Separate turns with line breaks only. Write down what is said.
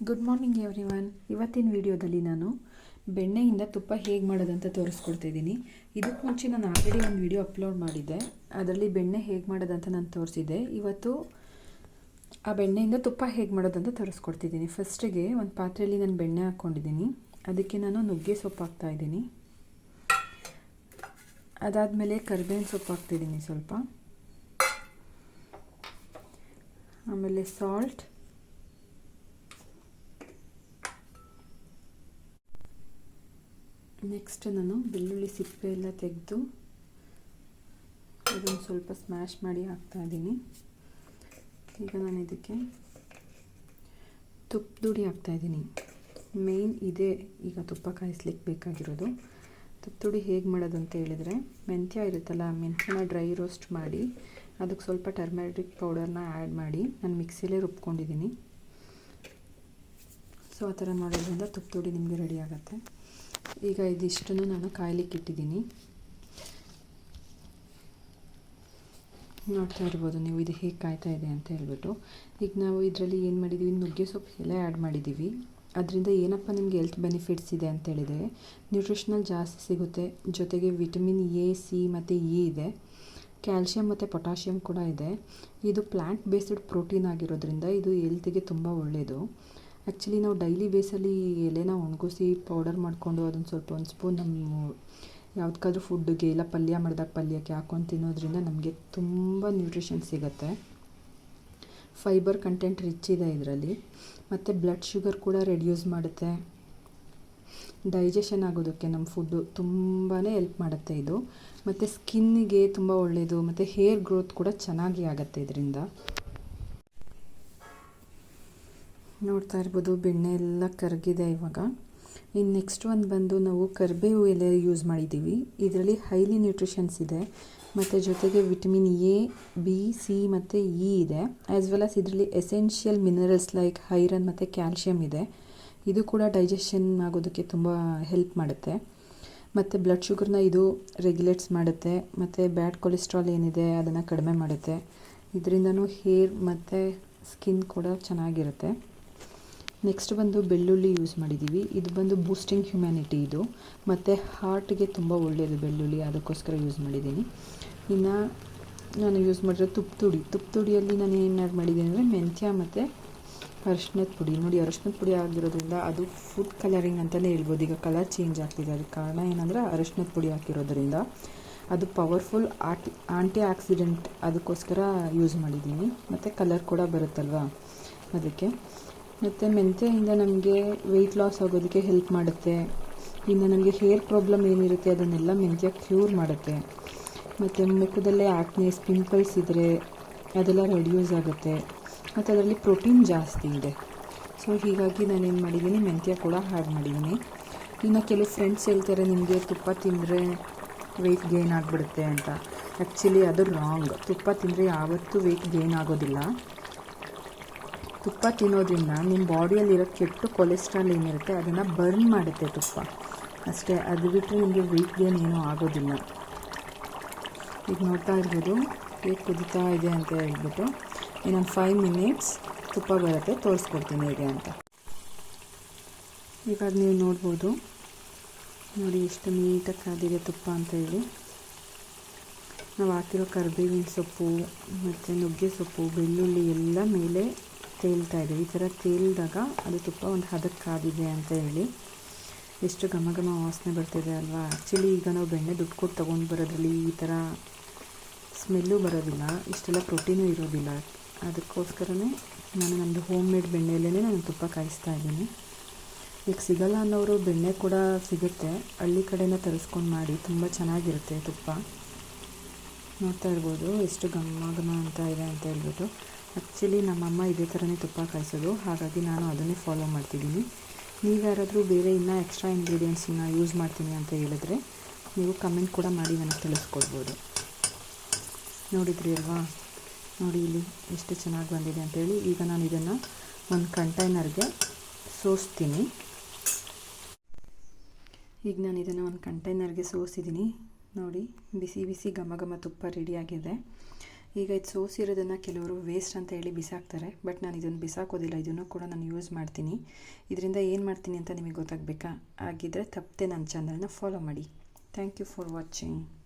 Good morning everyone. ಇವತ್ತಿನ ವಿಡಿಯೋದಲ್ಲಿ ನಾನು ಬೆಣ್ಣೆಯಿಂದ ತುಪ್ಪ ಹೇಗೆ ಮಾಡೋದಂತ ತೋರಿಸ್ಕೊಡ್ತಿದ್ದೀನಿ. ಇದಕ್ಕೆ ಮುಂಚೆ ನಾನು ಆಲ್ರೆಡಿ ಒಂದು ವಿಡಿಯೋ ಅಪ್ಲೋಡ್ ಮಾಡಿದ್ದೆ, ಅದರಲ್ಲಿ ಬೆಣ್ಣೆ ಹೇಗೆ ಮಾಡೋದಂತ ನಾನು ತೋರಿಸಿದ್ದೆ. ಇವತ್ತು ಆ ಬೆಣ್ಣೆಯಿಂದ ತುಪ್ಪ ಹೇಗೆ ಮಾಡೋದಂತ ತೋರಿಸ್ಕೊಡ್ತಿದ್ದೀನಿ. ಫಸ್ಟಿಗೆ ಒಂದು ಪಾತ್ರೆಯಲ್ಲಿ ನಾನು ಬೆಣ್ಣೆ ಹಾಕ್ಕೊಂಡಿದ್ದೀನಿ, ಅದಕ್ಕೆ ನಾನು ನುಗ್ಗೆ ಸೊಪ್ಪು ಹಾಕ್ತಾಯಿದ್ದೀನಿ. ಅದಾದಮೇಲೆ ಕರಿಬೇವಿನ ಸೊಪ್ಪು ಹಾಕ್ತಿದ್ದೀನಿ ಸ್ವಲ್ಪ, ಆಮೇಲೆ ಸಾಲ್ಟ್, ನೆಕ್ಸ್ಟ್ ನಾನು ಬೆಳ್ಳುಳ್ಳಿ ಸಿಪ್ಪೆ ಎಲ್ಲ ತೆಗೆದು ಅದನ್ನು ಸ್ವಲ್ಪ ಸ್ಮ್ಯಾಶ್ ಮಾಡಿ ಹಾಕ್ತಾಯಿದ್ದೀನಿ. ಈಗ ನಾನು ಇದಕ್ಕೆ ತುಪ್ಪದುಡಿ ಹಾಕ್ತಾಯಿದ್ದೀನಿ. ಮೇಯ್ನ್ ಇದೇ ಈಗ ತುಪ್ಪ ಕಾಯಿಸ್ಲಿಕ್ಕೆ ಬೇಕಾಗಿರೋದು. ತುಪ್ಪದುಡಿ ಹೇಗೆ ಮಾಡೋದು ಅಂತ ಹೇಳಿದರೆ, ಮೆಂತ್ಯ ಇರುತ್ತಲ್ಲ, ಮೆಂತ್ಯನ ಡ್ರೈ ರೋಸ್ಟ್ ಮಾಡಿ ಅದಕ್ಕೆ ಸ್ವಲ್ಪ ಟರ್ಮರಿಕ್ ಪೌಡರ್ನ ಆ್ಯಡ್ ಮಾಡಿ ನಾನು ಮಿಕ್ಸಿಲೇ ರುಬ್ಕೊಂಡಿದ್ದೀನಿ. ಸೊ ಆ ಥರ ಮಾಡೋದ್ರಿಂದ ತುಪ್ಪದುಡಿ ನಿಮಗೆ ರೆಡಿ ಆಗುತ್ತೆ. ಈಗ ಇದಿಷ್ಟನ್ನು ನಾನು ಕಾಯ್ಲಿಕ್ಕೆ ಇಟ್ಟಿದ್ದೀನಿ. ನೋಡ್ತಾ ಇರ್ಬೋದು ನೀವು ಇದು ಹೇಗೆ ಕಾಯ್ತಾ ಇದೆ ಅಂತ ಹೇಳ್ಬಿಟ್ಟು. ಈಗ ನಾವು ಇದರಲ್ಲಿ ಏನು ಮಾಡಿದ್ದೀವಿ, ನುಗ್ಗೆ ಸೊಪ್ಪು ಎಲ್ಲ ಆ್ಯಡ್ ಮಾಡಿದ್ದೀವಿ. ಅದರಿಂದ ಏನಪ್ಪ ನಿಮಗೆ ಹೆಲ್ತ್ ಬೆನಿಫಿಟ್ಸ್ ಇದೆ ಅಂತ ಹೇಳಿದರೆ, ನ್ಯೂಟ್ರಿಷನಲ್ ಜಾಸ್ತಿ ಸಿಗುತ್ತೆ, ಜೊತೆಗೆ ವಿಟಮಿನ್ ಎ, ಸಿ ಮತ್ತು ಇ ಇದೆ, ಕ್ಯಾಲ್ಶಿಯಂ ಮತ್ತು ಪೊಟ್ಯಾಷಿಯಮ್ ಕೂಡ ಇದೆ. ಇದು ಪ್ಲ್ಯಾಂಟ್ ಬೇಸ್ಡ್ ಪ್ರೋಟೀನ್ ಆಗಿರೋದ್ರಿಂದ ಇದು ಹೆಲ್ತಿಗೆ ತುಂಬ ಒಳ್ಳೆಯದು. ಆ್ಯಕ್ಚುಲಿ ನಾವು ಡೈಲಿ ಬೇಸಲ್ಲಿ ಎಲೆನ ಒಣಗಿಸಿ ಪೌಡರ್ ಮಾಡಿಕೊಂಡು ಅದನ್ನು ಸ್ವಲ್ಪ ಒಂದು ಸ್ಪೂನ್ ನಮ್ಮ ಯಾವುದಕ್ಕಾದ್ರೂ ಫುಡ್ಡಿಗೆ ಇಲ್ಲ ಪಲ್ಯ ಮಾಡಿದಾಗ ಪಲ್ಯಕ್ಕೆ ಹಾಕ್ಕೊಂಡು ತಿನ್ನೋದ್ರಿಂದ ನಮಗೆ ತುಂಬ ನ್ಯೂಟ್ರಿಷನ್ ಸಿಗುತ್ತೆ. ಫೈಬರ್ ಕಂಟೆಂಟ್ ರಿಚ್ ಇದೆ ಇದರಲ್ಲಿ, ಮತ್ತು ಬ್ಲಡ್ ಶುಗರ್ ಕೂಡ ರೆಡ್ಯೂಸ್ ಮಾಡುತ್ತೆ. ಡೈಜೆಷನ್ ಆಗೋದಕ್ಕೆ ನಮ್ಮ ಫುಡ್ಡು ತುಂಬಾ ಹೆಲ್ಪ್ ಮಾಡುತ್ತೆ ಇದು. ಮತ್ತು ಸ್ಕಿನ್ನಿಗೆ ತುಂಬ ಒಳ್ಳೆಯದು, ಮತ್ತು ಹೇರ್ ಗ್ರೋತ್ ಕೂಡ ಚೆನ್ನಾಗಿ ಆಗುತ್ತೆ ಇದರಿಂದ. ನೋಡ್ತಾ ಇರ್ಬೋದು ಬೆಣ್ಣೆ ಎಲ್ಲ ಕರಗಿದೆ. ಇವಾಗ ಇನ್ನು ನೆಕ್ಸ್ಟ್ ಒಂದು ಬಂದು ನಾವು ಕರಿಬೇವು ಎಲೆ ಯೂಸ್ ಮಾಡಿದ್ದೀವಿ. ಇದರಲ್ಲಿ ಹೈಲಿ ನ್ಯೂಟ್ರಿಷನ್ಸ್ ಇದೆ, ಮತ್ತು ಜೊತೆಗೆ ವಿಟಮಿನ್ ಎ, ಬಿ, ಸಿ ಮತ್ತು ಇ ಇದೆ. ಆ್ಯಸ್ ವೆಲ್ ಆಸ್ ಇದರಲ್ಲಿ ಎಸೆನ್ಷಿಯಲ್ ಮಿನರಲ್ಸ್ ಲೈಕ್ ಐರನ್ ಮತ್ತು ಕ್ಯಾಲ್ಶಿಯಮ್ ಇದೆ. ಇದು ಕೂಡ ಡೈಜೆಷನ್ ಆಗೋದಕ್ಕೆ ತುಂಬ ಹೆಲ್ಪ್ ಮಾಡುತ್ತೆ. ಮತ್ತು ಬ್ಲಡ್ ಶುಗರ್ನ ಇದು ರೆಗ್ಯುಲೇಟ್ಸ್ ಮಾಡುತ್ತೆ, ಮತ್ತು ಬ್ಯಾಡ್ ಕೊಲೆಸ್ಟ್ರಾಲ್ ಏನಿದೆ ಅದನ್ನು ಕಡಿಮೆ ಮಾಡುತ್ತೆ. ಇದರಿಂದನೂ ಹೇರ್ ಮತ್ತು ಸ್ಕಿನ್ ಕೂಡ ಚೆನ್ನಾಗಿರುತ್ತೆ. ನೆಕ್ಸ್ಟ್ ಬಂದು ಬೆಳ್ಳುಳ್ಳಿ ಯೂಸ್ ಮಾಡಿದ್ದೀವಿ. ಇದು ಬಂದು ಬೂಸ್ಟಿಂಗ್ ಹ್ಯುಮ್ಯಾನಿಟಿ ಇದು, ಮತ್ತು ಹಾರ್ಟ್ಗೆ ತುಂಬ ಒಳ್ಳೆಯದು ಬೆಳ್ಳುಳ್ಳಿ, ಅದಕ್ಕೋಸ್ಕರ ಯೂಸ್ ಮಾಡಿದ್ದೀನಿ. ಇನ್ನು ನಾನು ಯೂಸ್ ಮಾಡಿರೋ ತುಪ್ಪದುಡಿಯಲ್ಲಿ ನಾನು ಏನು ಆ್ಯಡ್ ಮಾಡಿದ್ದೀನಿ ಅಂದರೆ ಮೆಂತ್ಯ ಮತ್ತು ಅರಿಶಿಣದ ಪುಡಿ. ನೋಡಿ, ಅರಿಶಿಣದ ಪುಡಿ ಆಗಿರೋದ್ರಿಂದ ಅದು ಫುಡ್ ಕಲರಿಂಗ್ ಅಂತಲೇ ಹೇಳ್ಬೋದು. ಈಗ ಕಲರ್ ಚೇಂಜ್ ಆಗ್ತಿದೆ, ಅದಕ್ಕೆ ಕಾರಣ ಏನಂದರೆ ಅರಿಶಿಣದ ಪುಡಿ ಹಾಕಿರೋದ್ರಿಂದ. ಅದು ಪವರ್ಫುಲ್ ಆಂಟಿ ಆಕ್ಸಿಡೆಂಟ್, ಅದಕ್ಕೋಸ್ಕರ ಯೂಸ್ ಮಾಡಿದ್ದೀನಿ. ಮತ್ತು ಕಲರ್ ಕೂಡ ಬರುತ್ತಲ್ವ ಅದಕ್ಕೆ. ಮತ್ತು ಮೆಂತ್ಯೆಯಿಂದ ನಮಗೆ ವೆಯ್ಟ್ ಲಾಸ್ ಆಗೋದಕ್ಕೆ ಹೆಲ್ಪ್ ಮಾಡುತ್ತೆ. ಇನ್ನು ನಮಗೆ ಹೇರ್ ಪ್ರಾಬ್ಲಮ್ ಏನಿರುತ್ತೆ ಅದನ್ನೆಲ್ಲ ಮೆಂತ್ಯ ಕ್ಯೂರ್ ಮಾಡುತ್ತೆ. ಮತ್ತು ಮುಖದಲ್ಲೇ ಆಕ್ನೆಸ್, ಪಿಂಪಲ್ಸ್ ಇದ್ದರೆ ಅದೆಲ್ಲ ರೆಡ್ಯೂಸ್ ಆಗುತ್ತೆ. ಮತ್ತು ಅದರಲ್ಲಿ ಪ್ರೋಟೀನ್ ಜಾಸ್ತಿ ಇದೆ. ಸೊ ಹೀಗಾಗಿ ನಾನೇನು ಮಾಡಿದ್ದೀನಿ, ಮೆಂತ್ಯ ಕೂಡ ಆ್ಯಡ್ ಮಾಡಿದ್ದೀನಿ. ಇನ್ನು ಕೆಲವು ಫ್ರೆಂಡ್ಸ್ ಹೇಳ್ತಾರೆ ನಿಮಗೆ ತುಪ್ಪ ತಿಂದರೆ ವೆಯ್ಟ್ ಗೇನ್ ಆಗಿಬಿಡುತ್ತೆ ಅಂತ. ಆ್ಯಕ್ಚುಲಿ ಅದು ರಾಂಗ್. ತುಪ್ಪ ತಿಂದರೆ ಯಾವತ್ತೂ ವೆಯ್ಟ್ ಗೇನ್ ಆಗೋದಿಲ್ಲ. ತುಪ್ಪ ತಿನ್ನೋದ್ರಿಂದ ನಿಮ್ಮ ಬಾಡಿಯಲ್ಲಿರೋ ಕೆಟ್ಟು ಕೊಲೆಸ್ಟ್ರಾಲ್ ಏನಿರುತ್ತೆ ಅದನ್ನು ಬರ್ನ್ ಮಾಡುತ್ತೆ ತುಪ್ಪ ಅಷ್ಟೇ. ಅದು ಬಿಟ್ಟರೆ ನಿಮಗೆ ವೆಯ್ಟ್ ಗೇನ್ ಏನೂ ಆಗೋದಿಲ್ಲ. ಈಗ ನೋಡ್ತಾ ಇರ್ಬೋದು ಹೇಗೆ ಕುದೀತಾ ಇದೆ ಅಂತ ಹೇಳ್ಬಿಟ್ಟು. ಇನ್ನೊಂದು 5 ಮಿನಿಟ್ಸ್ ತುಪ್ಪ ಬರುತ್ತೆ, ತೋರಿಸ್ಕೊಡ್ತೀನಿ ಹೇಗೆ ಅಂತ. ಈಗ ಅದು ನೀವು ನೋಡ್ಬೋದು, ನೋಡಿ ಎಷ್ಟು ನೀಟಾಗಿ ಕಾದಿದೆ ತುಪ್ಪ ಅಂತ ಹೇಳಿ. ನಾವು ಹಾಕಿರೋ ಕರಿಬೇವಿನ ಸೊಪ್ಪು ಮತ್ತು ನುಗ್ಗೆ ಸೊಪ್ಪು, ಬೆಳ್ಳುಳ್ಳಿ ಎಲ್ಲ ಮೇಲೆ ತೇಲ್ತಾ ಇದೆ. ಈ ಥರ ತೇಲಿದಾಗ ಅದು ತುಪ್ಪ ಒಂದು ಹದಕ್ಕೆ ಕಾದಿದೆ ಅಂತ ಹೇಳಿ. ಎಷ್ಟು ಘಮ ಘಮ ವಾಸನೆ ಬರ್ತಿದೆ ಅಲ್ವಾ. ಆ್ಯಕ್ಚುಲಿ ಈಗ ನಾವು ಬೆಣ್ಣೆ ದುಡ್ಡು ಕೊಟ್ಟು ತೊಗೊಂಡು ಬರೋದ್ರಲ್ಲಿ ಈ ಥರ ಸ್ಮೆಲ್ಲು ಬರೋದಿಲ್ಲ, ಇಷ್ಟೆಲ್ಲ ಪ್ರೋಟೀನೂ ಇರೋದಿಲ್ಲ. ಅದಕ್ಕೋಸ್ಕರನೇ ನಾನು ನಮ್ಮದು ಹೋಮ್ ಮೇಡ್ ಬೆಣ್ಣೆಯಲ್ಲೇ ನಾನು ತುಪ್ಪ ಕಾಯಿಸ್ತಾ ಇದ್ದೀನಿ. ಈಗ ಸಿಗಲ್ಲ ಅನ್ನೋರು ಬೆಣ್ಣೆ ಕೂಡ ಸಿಗುತ್ತೆ, ಹಳ್ಳಿ ಕಡೆಯಿಂದ ತರಿಸ್ಕೊಂಡು ಮಾಡಿ, ತುಂಬ ಚೆನ್ನಾಗಿರುತ್ತೆ ತುಪ್ಪ. ನೋಡ್ತಾ ಇರ್ಬೋದು ಎಷ್ಟು ಘಮ ಘಮ ಅಂತ ಇದೆ ಅಂತ ಹೇಳ್ಬಿಟ್ಟು. ಆ್ಯಕ್ಚುಲಿ ನಮ್ಮಮ್ಮ ಇದೇ ಥರನೇ ತುಪ್ಪ ಕಾಯಿಸೋದು, ಹಾಗಾಗಿ ನಾನು ಅದನ್ನೇ ಫಾಲೋ ಮಾಡ್ತಿದ್ದೀನಿ. ನೀವು ಯಾರಾದರೂ ಬೇರೆ ಇನ್ನೂ ಎಕ್ಸ್ಟ್ರಾ ಇಂಗ್ರೀಡಿಯೆಂಟ್ಸನ್ನ ಯೂಸ್ ಮಾಡ್ತೀನಿ ಅಂತ ಹೇಳಿದ್ರೆ ನೀವು ಕಮೆಂಟ್ ಕೂಡ ಮಾಡಿ ನನಗೆ ತಿಳಿಸ್ಕೊಡ್ಬೋದು. ನೋಡಿದ್ರಿ ಅಲ್ವಾ, ನೋಡಿ ಇಲ್ಲಿ ಎಷ್ಟು ಚೆನ್ನಾಗಿ ಬಂದಿದೆ ಅಂತೇಳಿ. ಈಗ ನಾನು ಇದನ್ನು ಒಂದು ಕಂಟೈನರ್ಗೆ ಸೋಸ್ತೀನಿ. ಈಗ ನಾನು ಇದನ್ನು ಒಂದು ಕಂಟೈನರ್ಗೆ ಸೋಸಿದ್ದೀನಿ. ನೋಡಿ ಬಿಸಿ ಬಿಸಿ ಘಮ ಘಮ ತುಪ್ಪ ರೆಡಿಯಾಗಿದೆ. ಈಗ ಇದು ಸೋಸಿರೋದನ್ನು ಕೆಲವರು ವೇಸ್ಟ್ ಅಂತ ಹೇಳಿ ಬಿಸಾಕ್ತಾರೆ, ಬಟ್ ನಾನು ಇದನ್ನು ಬಿಸಾಕೋದಿಲ್ಲ. ಇದನ್ನು ಕೂಡ ನಾನು ಯೂಸ್ ಮಾಡ್ತೀನಿ. ಇದರಿಂದ ಏನು ಮಾಡ್ತೀನಿ ಅಂತ ನಿಮಗೆ ಗೊತ್ತಾಗಬೇಕಾ? ಆಗಿದ್ದರೆ ತಪ್ಪದೆ ನನ್ನ ಚಾನಲ್ನ ಫಾಲೋ ಮಾಡಿ. Thank you for watching.